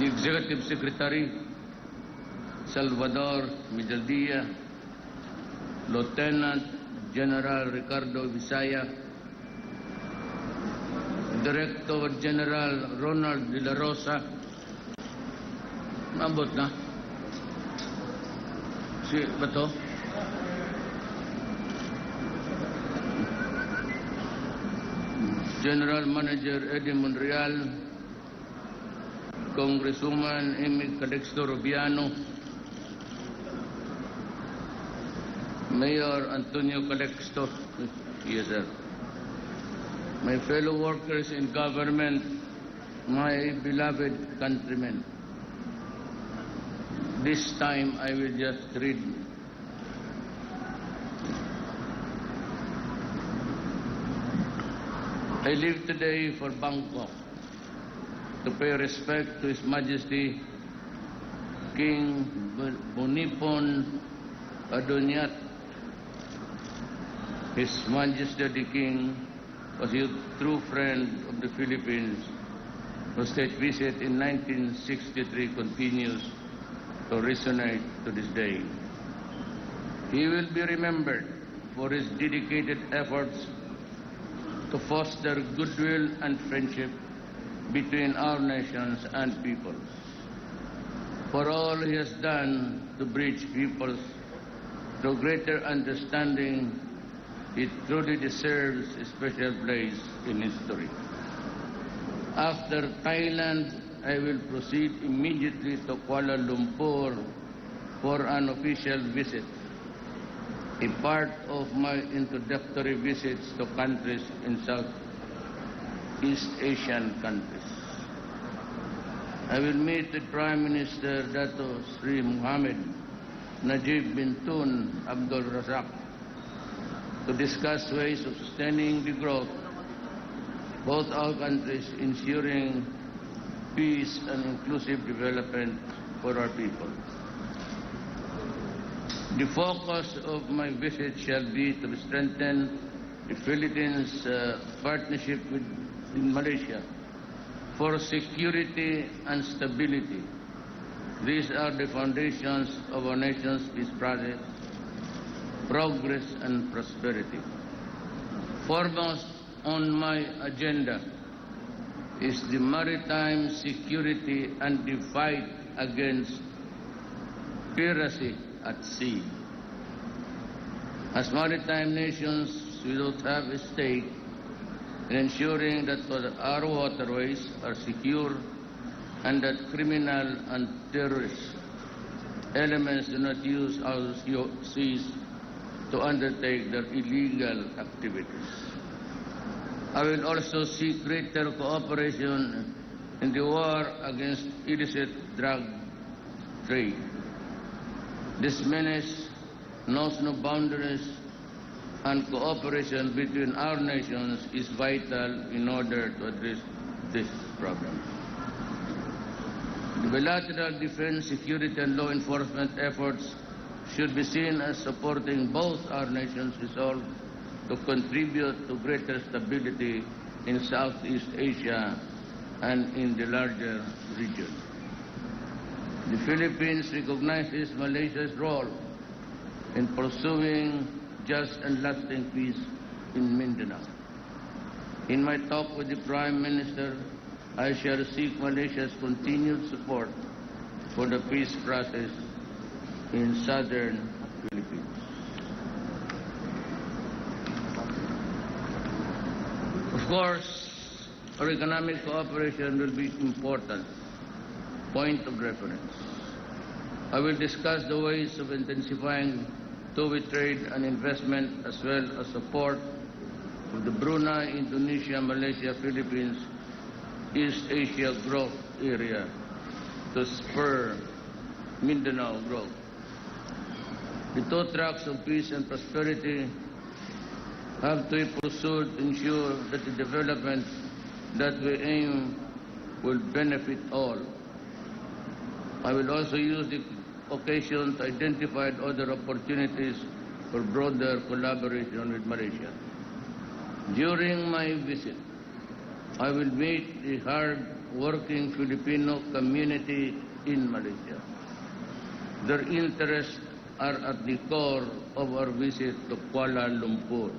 the Executive Secretary, Salvador Medaldia, Lieutenant General Ricardo Visaya, Director General Ronald De La Rosa, maabot na. Si Bato? General Manager Eddie Monreal, Congresswoman Amy Calixto Rubiano, Mayor Antonio Calixto, yes sir. My fellow workers in government, my beloved countrymen, this time I will just read. I leave today for Bangkok to pay respect to His Majesty King Bumipon Aduniat. His Majesty the King was a true friend of the Philippines, whose state visit in 1963 continues to resonate to this day. He will be remembered for his dedicated efforts to foster goodwill and friendship between our nations and peoples. For all he has done to bridge peoples to greater understanding, he truly deserves a special place in history. After Thailand, I will proceed immediately to Kuala Lumpur for an official visit, a part of my introductory visits to countries in Southeast Asian countries. I will meet with Prime Minister Dato Sri Mohammed Najib bin Tun Abdul Razak to discuss ways of sustaining the growth of both our countries, ensuring peace and inclusive development for our people. The focus of my visit shall be to strengthen the Philippines' partnership with Malaysia for security and stability. These are the foundations of our nation's peace project, progress and prosperity. Foremost on my agenda is the maritime security and the fight against piracy at sea. As maritime nations, we don't have a stake in ensuring that our waterways are secure and that criminal and terrorist elements do not use our seas to undertake their illegal activities. I will also seek greater cooperation in the war against illicit drug trade. This menace knows no boundaries, and cooperation between our nations is vital in order to address this problem. The bilateral defense, security, and law enforcement efforts should be seen as supporting both our nations' resolve to contribute to greater stability in Southeast Asia and in the larger region. The Philippines recognizes Malaysia's role in pursuing just and lasting peace in Mindanao. In my talk with the Prime Minister, I shall seek Malaysia's continued support for the peace process in southern Philippines. Of course, our economic cooperation will be important point of reference. I will discuss the ways of intensifying two-way trade and investment, as well as support of the Brunei, Indonesia, Malaysia, Philippines, East Asia growth area to spur Mindanao growth. The two tracks of peace and prosperity have to be pursued to ensure that the development that we aim will benefit all. I will also use the occasion to identify other opportunities for broader collaboration with Malaysia. During my visit, I will meet the working Filipino community in Malaysia. Their interests are at the core of our visit to Kuala Lumpur.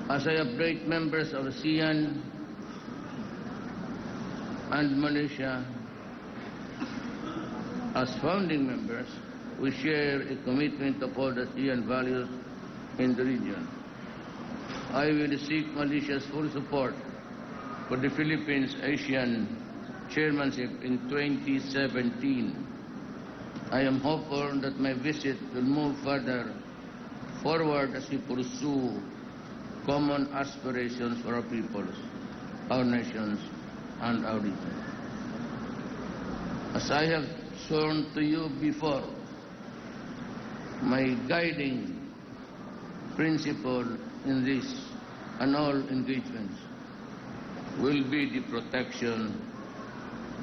As I update members of ASEAN and Malaysia, as founding members, we share a commitment to uphold ASEAN values in the region. I will seek Malaysia's full support for the Philippines ASEAN chairmanship in 2017. I am hopeful that my visit will move further forward as we pursue common aspirations for our peoples, our nations, and our region. As I have shown to you before, my guiding principle in this and all engagements will be the protection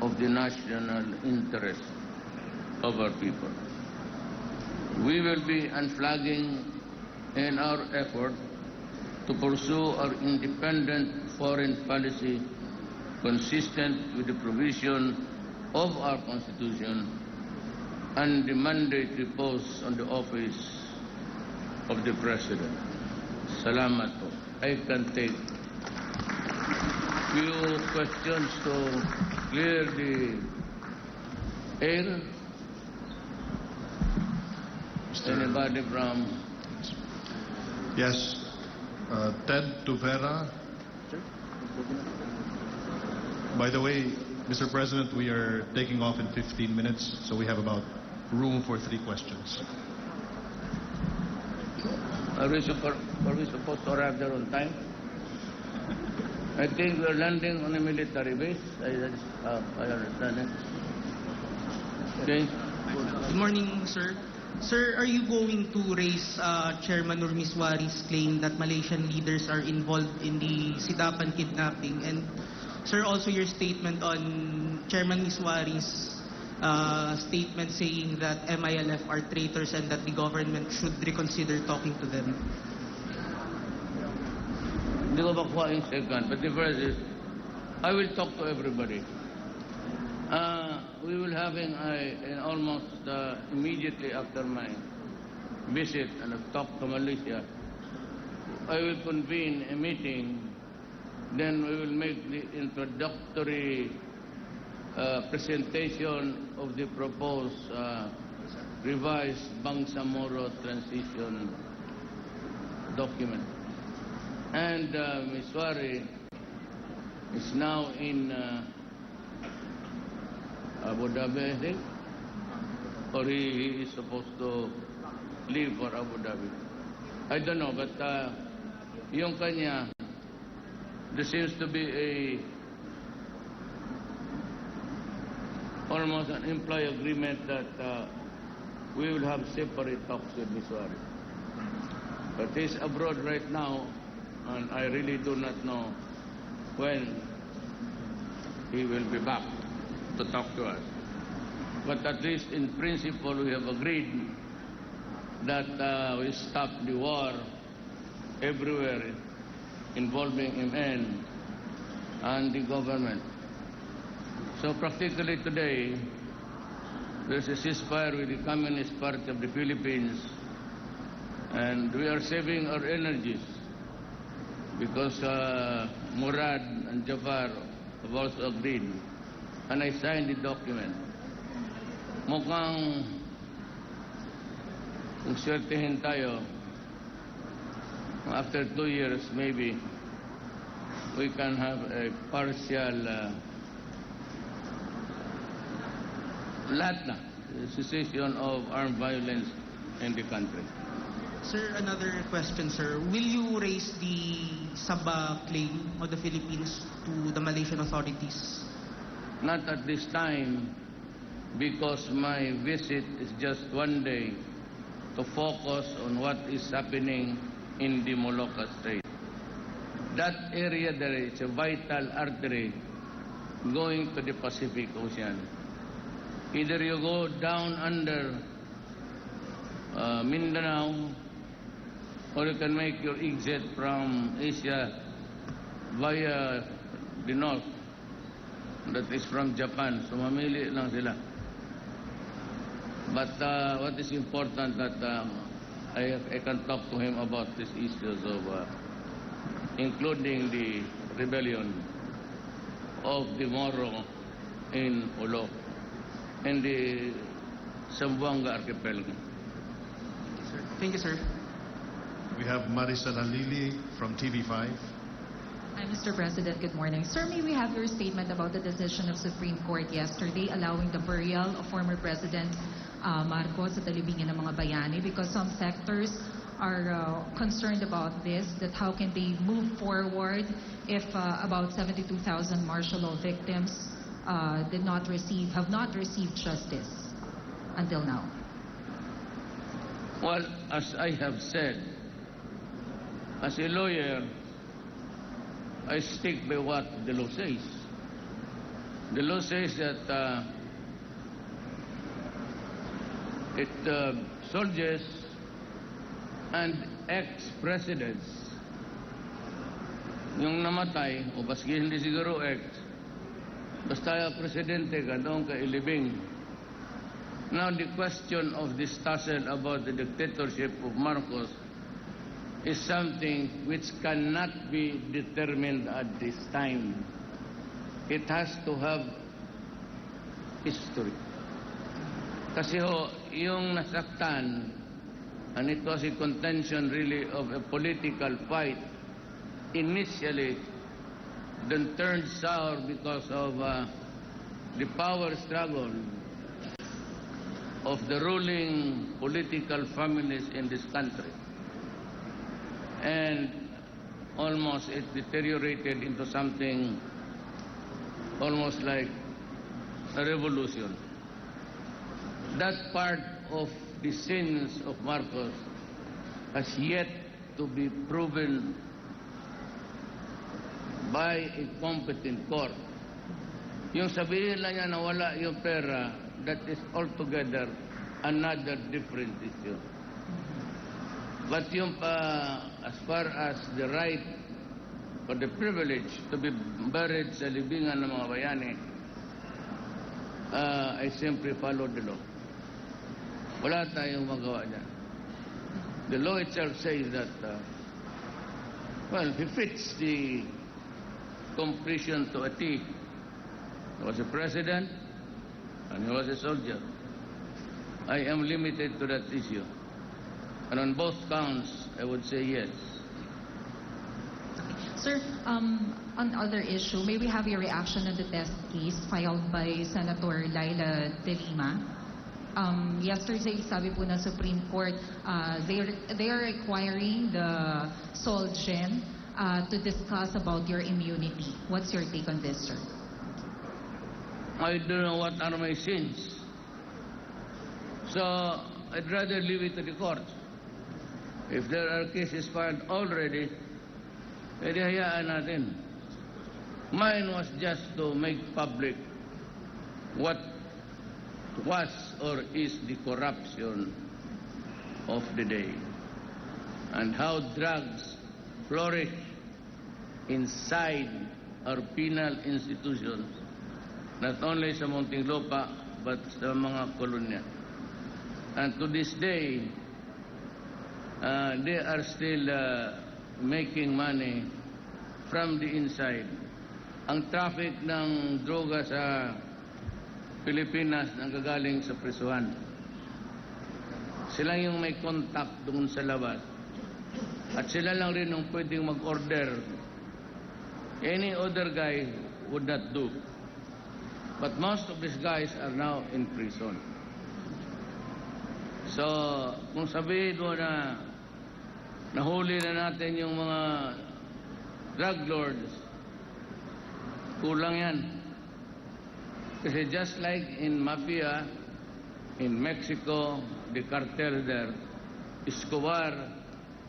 of the national interest of our people. We will be unflagging in our effort to pursue our independent foreign policy consistent with the provision of our Constitution and the mandate reposed on the office of the President. Salamat po. I can take few questions to clear the air. Anybody from? Yes. Ted Tuvera. By the way, Mr. President, we are taking off in 15 minutes, so we have about room for 3 questions. Are we supposed to arrive there on time? I think we're landing on a military base. I understand it. Okay. Good morning, sir. Sir, are you going to raise Chairman Nurmiswari's claim that Malaysian leaders are involved in the Sidapan kidnapping? And, sir, also your statement on Chairman Miswari's statement saying that MILF are traitors and that the government should reconsider talking to them? Hindi ko makuha yung second, but the first is, I will talk to everybody. We will having almost immediately after my visit and I've talked to Malaysia, I will convene a meeting. Then we will make the introductory presentation of the proposed revised Bangsamoro transition document. And Ms. Wari is now in Abu Dhabi, I think, or he is supposed to leave for Abu Dhabi. I don't know, but yung kanya, there seems to be almost an implied agreement that we will have separate talks with Ms. Wari. But he's abroad right now, and I really do not know when he will be back to talk to us. But at least in principle, we have agreed that we stop the war everywhere involving MN and the government. So practically today, there's a ceasefire with the Communist Party of the Philippines, and we are saving our energies because Murad and Jafar have also agreed. And I signed the document. Mukhang kung swertehin tayo, after 2 years maybe, we can have a partial cessation of armed violence in the country. Sir, another question, sir. Will you raise the Sabah claim of the Philippines to the Malaysian authorities? Not at this time, because my visit is just 1 day to focus on what is happening in the Molucca Strait. That area there is a vital artery going to the Pacific Ocean. Either you go down under Mindanao, or you can make your exit from Asia via the north that is from Japan. So mamili lang sila. But what is important that I can talk to him about these issues of including the rebellion of the Moro in Ulo and the Zamboanga archipelago. Thank you, sir. We have Maricel Halili from TV5. Hi, Mr. President. Good morning. Sir, may we have your statement about the decision of Supreme Court yesterday allowing the burial of former President Marcos sa talibingin ng mga bayani, because some sectors are concerned about this, that how can they move forward if about 72,000 martial law victims have not received justice until now? Well, as I have said, as a lawyer, I stick by what the law says. The law says that soldiers and ex-presidents, yung namatay, o baski hindi siguro ex, basta presidente ka, doon ka ilibing. Now the question of this tussle about the dictatorship of Marcos is something which cannot be determined at this time. It has to have history. Kasi yung nasaktan, and it was a contention really of a political fight, initially then turned sour because of the power struggle of the ruling political families in this country. And almost it deteriorated into something almost like a revolution. That part of the sins of Marcos has yet to be proven by a competent court. Yung sabihin lang niya na wala yung pera, that is altogether another different issue. But yung as far as the right or the privilege to be buried sa libingan ng mga bayani, I simply follow the law. Wala tayong magawa dyan. The law itself says that, well, he fits the completion to a T. He was a president and he was a soldier. I am limited to that issue. And on both counts, I would say yes. Sir, on other issue, may we have your reaction on the test case filed by Senator Laila De Lima? Yesterday, sabi po ng Supreme Court, they are requiring the SOLGEM to discuss about your immunity. What's your take on this, sir? I don't know what are my sins. So, I'd rather leave it to the court. If there are cases filed already, pwede hayaan natin. Mine was just to make public what was or is the corruption of the day and how drugs flourish inside our penal institutions, not only sa Muntinlupa but sa mga kolonya. And to this day, they are still making money from the inside. Ang traffic ng droga sa Pilipinas nanggagaling sa prisuhan. Sila yung may contact doon sa labas. At sila lang rin yung pwedeng mag-order. Any other guy would not do. But most of these guys are now in prison. So, kung sabihin mo na nahuli na natin yung mga drug lords, kulang yan. Kasi just like in mafia, in Mexico, the cartel there, Escobar,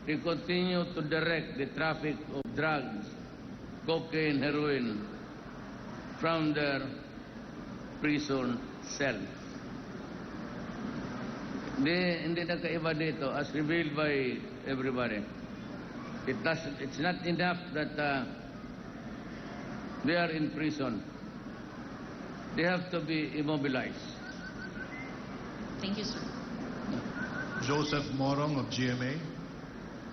they continue to direct the traffic of drugs, cocaine, heroin, from their prison cell. Hindi nagkaiba dito, as revealed by everybody. It's not enough that they are in prison. they have to be immobilized. Thank you, sir. Joseph Morong of GMA.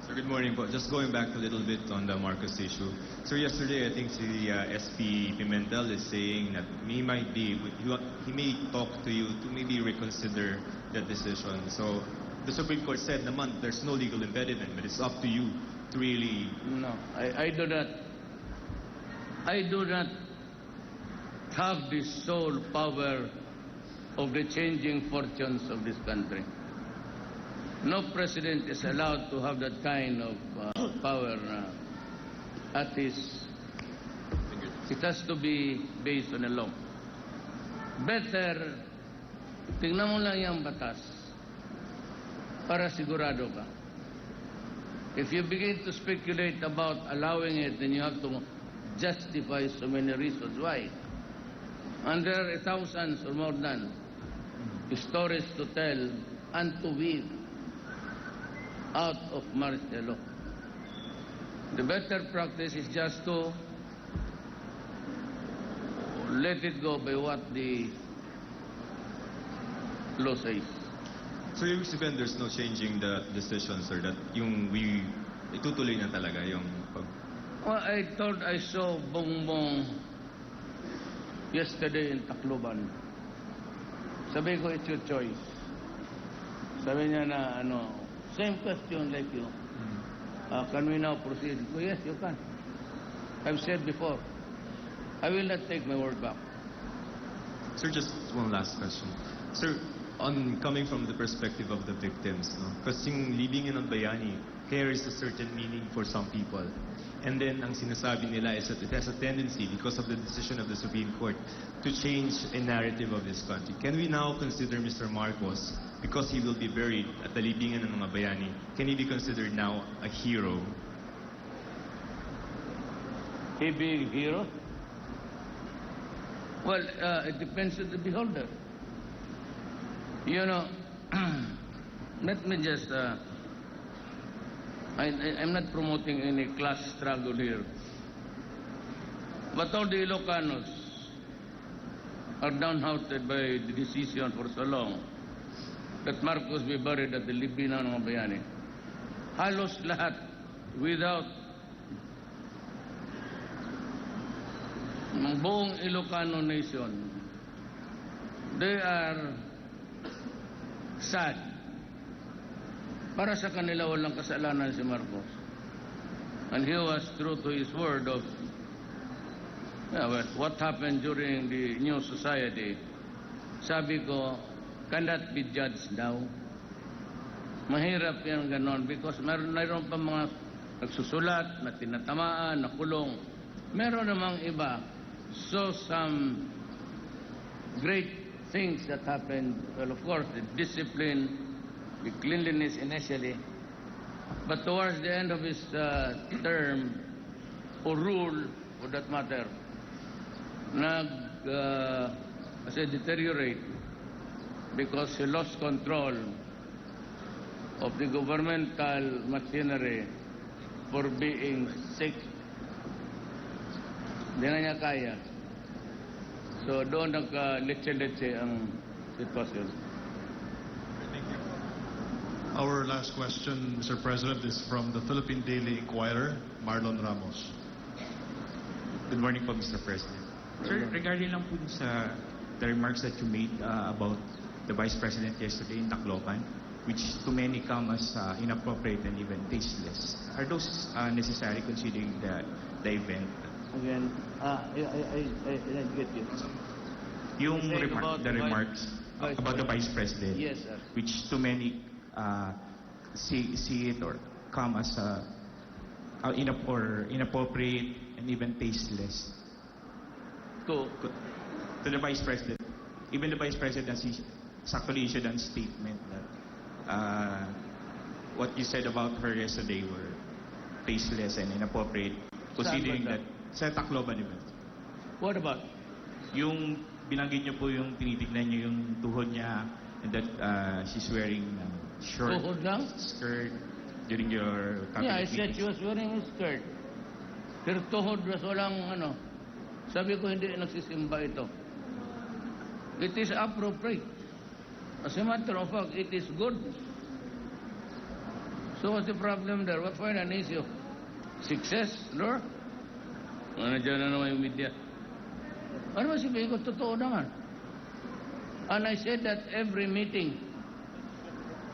So good morning po. Just going back a little bit on the Marcos issue. So yesterday, I think the SP Pimentel is saying that he may talk to you to maybe reconsider that decision. So the Supreme Court said naman there's no legal impediment, but it's up to you to really... No, I do not have the sole power of the changing fortunes of this country. No president is allowed to have that kind of power at his... It has to be based on a law. Better, tingnan mo lang yung batas para sigurado ka. If you begin to speculate about allowing it, then you have to justify so many reasons why. And there are thousands or more than stories to tell and to weave out of martial law. The better practice is just to let it go by what the law says. So ibig sabihin there's no changing the decision, sir, that yung itutuloy na talaga yung pag... Well, I thought I saw Bongbong yesterday in Tacloban. Sabi ko, it's your choice. Sabi niya na, same question like you. Can we now proceed? Oh, yes, you can. I've said before, I will not take my word back. Sir, just one last question. Sir, on coming from the perspective of the victims, no? Kasi yung libingin ng bayani carries a certain meaning for some people. And then, ang sinasabi nila is that it has a tendency, because of the decision of the Supreme Court, to change a narrative of this country. Can we now consider Mr. Marcos, because he will be buried at the libingan ng mga bayani, can he be considered now a hero? He being hero? Well, it depends on the beholder. You know, let me just... I'm not promoting any class struggle here. But all the Ilocanos are downhearted by the decision for so long that Marcos be buried at the libingan ng bayani. Halos lahat, without ng buong Ilocano nation, they are sad. Para sa kanila walang kasalanan si Marcos. And he was true to his word of what happened during the new society. Sabi ko, cannot be judged now. Mahirap yan ganon because mayroon pa mga nagsusulat, na tinatamaan, nakulong. Meron namang iba. So some great things that happened. Well, of course, the discipline, the cleanliness initially, but towards the end of his term, or rule, for that matter, deteriorate because he lost control of the governmental machinery for being sick. Hindi na niya kaya. So doon nagka-letse-letse ang sitwasyon. Our last question, Mr. President, is from the Philippine Daily Inquirer, Marlon Ramos. Good morning po, Mr. President. Sir, regarding lang po sa the remarks that you made about the Vice President yesterday in Tacloban, which to many come as inappropriate and even tasteless. Are those necessary considering the event? Again, I get you. Yung Saying about the remarks about the Vice President, Yes, sir. which to many see it or come as inappropriate and even tasteless To the Vice President. Even the Vice Presidency actually issued a statement that what you said about her yesterday were tasteless and inappropriate, considering that sa Tacloban event. what about? Yung binanggit niyo po yung tinitignan niyo yung tuhod niya and that she's wearing short Tuhod lang? skirt during your cabinet Yeah, I said she meetings. was wearing a skirt. Pero tuhod was walang Sabi ko hindi nagsisimba ito. It is appropriate. As a matter of fact, it is good. So what's the problem there? What find an issue? Success, Lord? Ano dyan na naman yung media? Ano ba sabihin ko? Totoo naman. And I said that every meeting,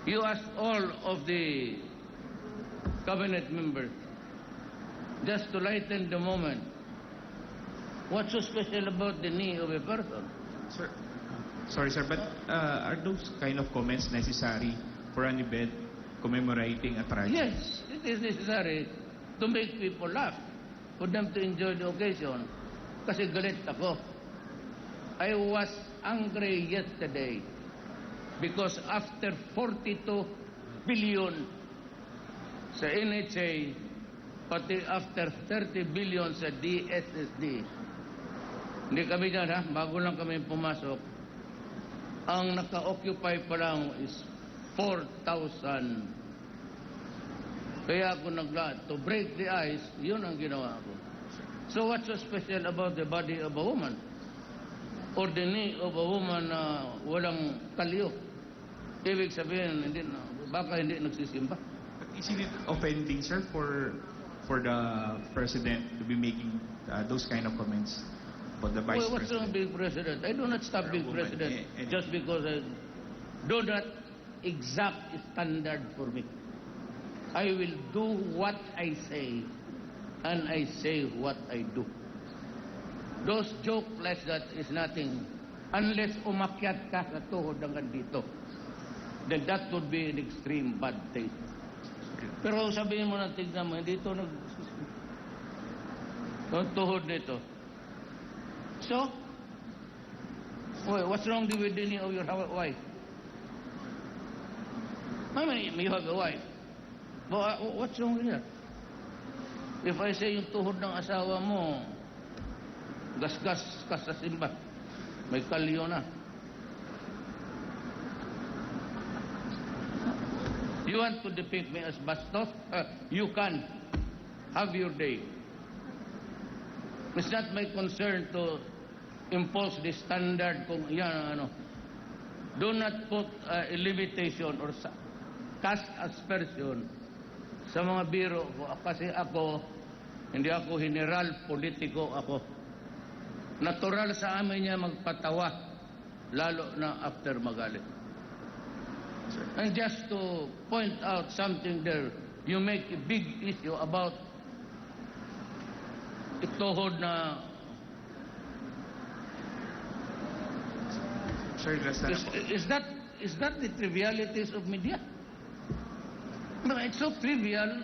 you ask all of the cabinet members just to lighten the moment. What's so special about the knee of a person? Sir, sorry sir, but are those kind of comments necessary for an event commemorating a tragedy? Yes, it is necessary to make people laugh, for them to enjoy the occasion. Kasi galit ako. I was angry yesterday because after 42 billion sa NHA, pati after 30 billion sa DSSD, hindi kami dyan ha, bago lang kami pumasok, ang naka-occupy pa lang is 4,000. Kaya ako to break the ice, yun ang ginawa ko. So what's so special about the body of a woman? Or the knee of a woman na walang kalyo? Ibig sabihin, baka hindi nagsisimba. Isn't it offending, sir, for the president to be making those kind of comments about the vice Well, what's wrong president? being president? I do not stop being president just because I do not exact standard for me. I will do what I say, and I say what I do. Those jokes like that is nothing unless umakyat ka sa tuhod hanggang dito. Then that would be an extreme bad taste. Pero sabihin mo na, tignan mo, dito tuhod nito. So, what's wrong with the knee of your wife? I mean, you have a wife. But what's wrong with that? If I say yung tuhod ng asawa mo, gasgas ka sa simba, may kalyo na. You want to depict me as bastos? You can. Have your day. It's not my concern to impose the standard kung yan ano. Do not put a limitation or cast aspersion sa mga biro ko. Kasi ako, hindi ako general, politiko ako. Natural sa amin niya magpatawa, lalo na after magalit. And just to point out something there, you make a big issue about ituhod na Sir, is that the trivialities of media? No, it's so trivial.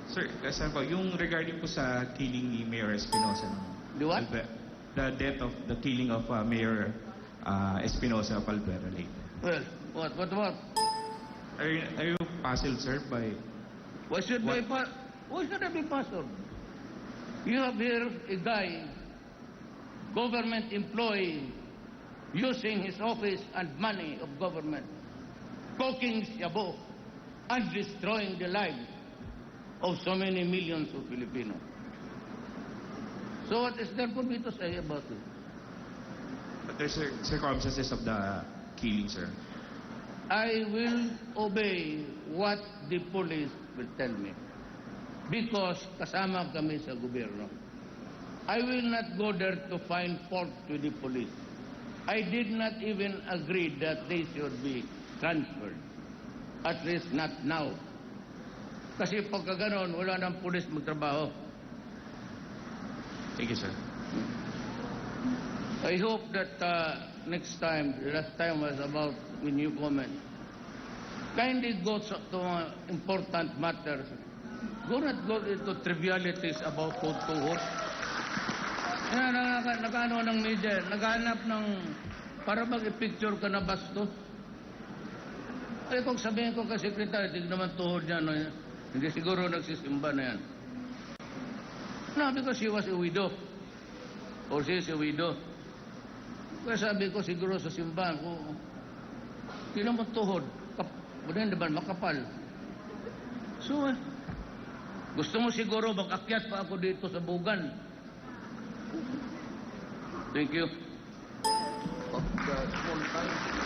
Sir, saan po, yung regarding po sa killing ni Mayor Espinosa. The what? The death of the killing of Mayor Espinosa of Alvera Lake. Well, what? Are you puzzled, sir, by... Why should I be puzzled? You have here a guy, government employee, using his office and money of government, cooking shabu and destroying the lives of so many millions of Filipinos. So what is there for me to say about it? But there's circumstances of the killing, sir. I will obey what the police will tell me because kasama kami sa gobyerno. I will not go there to find fault with the police. I did not even agree that they should be transferred. At least not now. Kasi pagka ganon, wala nang pulis magtrabaho. Thank you, sir. I hope that next time, the last time was about when you comment, kindly go to important matters. Do not go into trivialities about tuhod. Nagano ng media, naghanap ng para mag-picture ka na bastos. Eh kung sabihin ko kay sekretary, tignan naman tuhod niya, no, hindi siguro nagsisimba na yan. No, because she was a widow. Or she is a widow. Kaya sabi ko siguro sa simbahan ko, tignan mo tuhod, bunin naman makapal. So, gusto mo siguro mag-akyat pa ako dito sa bugan. Thank you. small time.